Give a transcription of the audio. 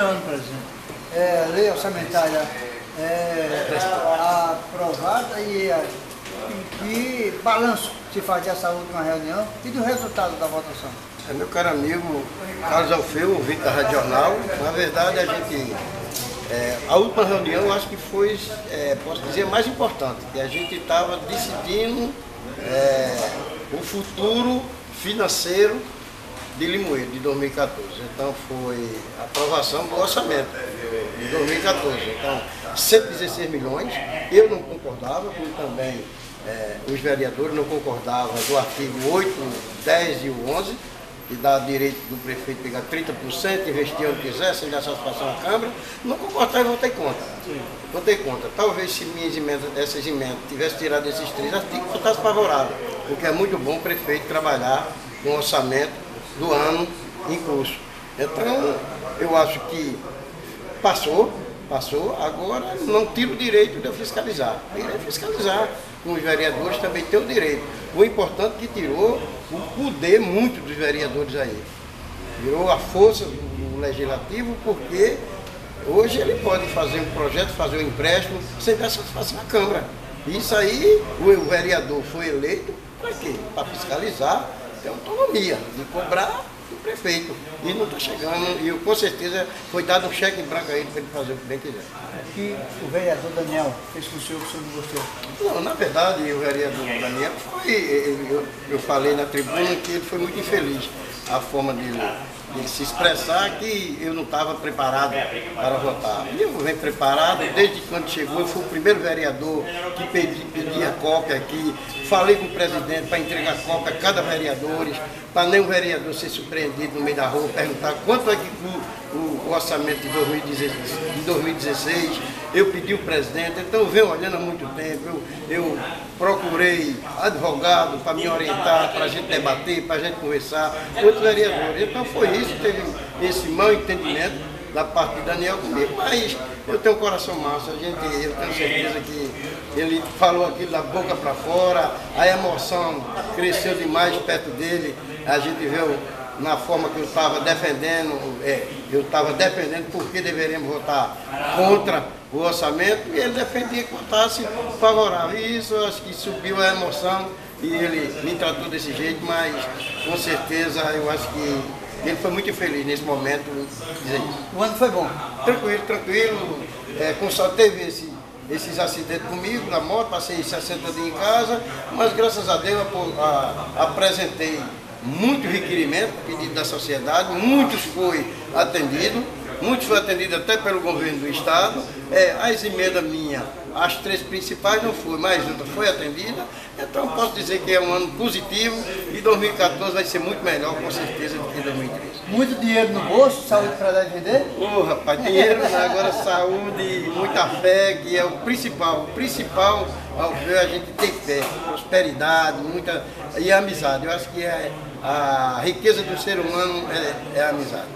ano, presidente, a lei orçamentária aprovada e que balanço se faz dessa última reunião e do resultado da votação? Meu caro amigo Carlos Alfeu, ouvinte da Rádio Jornal, na verdade a última reunião eu acho que foi, posso dizer, mais importante, que a gente estava decidindo o futuro financeiro de Limoeiro, de 2014. Então foi a aprovação do orçamento de 2014. Então, 116 milhões, eu não concordava, como também os vereadores não concordavam do artigo 8, 10 e o 11, que dá direito do prefeito pegar 30%, investir onde quiser, sem dar satisfação à Câmara. Não concordava e votei contra. Votei contra. Talvez se essas emendas tivessem tirado esses 3 artigos, eu estasse favorável, porque é muito bom o prefeito trabalhar com o orçamento do ano em curso. Então, eu acho que passou, agora não tira o direito de eu fiscalizar. Irei fiscalizar, os vereadores também têm o direito. O importante é que tirou o poder muito dos vereadores aí. Tirou a força do legislativo, porque hoje ele pode fazer um projeto, fazer um empréstimo, sem dar satisfação à Câmara. Isso aí, o vereador foi eleito para quê? Para fiscalizar, ter autonomia de cobrar do prefeito. E não está chegando, e com certeza foi dado um cheque em branco a ele para ele fazer o que bem quiser. O que o vereador Daniel fez com o senhor que o senhor não gostou? Não, na verdade, o vereador Daniel eu falei na tribuna que ele foi muito infeliz. A forma dele se expressar que eu não estava preparado para votar. E eu venho preparado, desde quando chegou, eu fui o primeiro vereador que pedia cópia aqui, falei com o presidente para entregar cópia a cada vereador, para nenhum vereador ser surpreendido no meio da rua, perguntar quanto é que o orçamento de 2016, eu pedi o presidente, então eu venho olhando há muito tempo, eu procurei advogado para me orientar, para a gente debater, para a gente conversar com outros vereadores. Então foi isso, teve esse mau entendimento da parte de Daniel comigo, mas eu tenho um coração massa, eu tenho certeza que ele falou aquilo da boca para fora, a emoção cresceu demais perto dele, a gente viu na forma que eu estava defendendo, porque deveríamos votar contra o orçamento, e ele defendia que votasse favorável. E isso, eu acho que subiu a emoção e ele me tratou desse jeito, mas com certeza eu acho que ele foi muito infeliz nesse momento. Dizer isso. O ano foi bom? Tranquilo. Só teve esses acidentes comigo na moto, passei 60 dias em casa, mas graças a Deus apresentei muito requerimento, pedido da sociedade, muitos foi atendido até pelo governo do estado, as emendas minhas, as 3 principais não foi, mas outra foi atendida, então posso dizer que é um ano positivo e 2014 vai ser muito melhor, com certeza, do que 2013. Muito dinheiro no bolso, saúde para dar e vender? Rapaz, dinheiro, agora saúde, muita fé, que é o principal. O principal, ao ver, a gente tem fé, prosperidade, e amizade. Eu acho que a riqueza do ser humano é a amizade.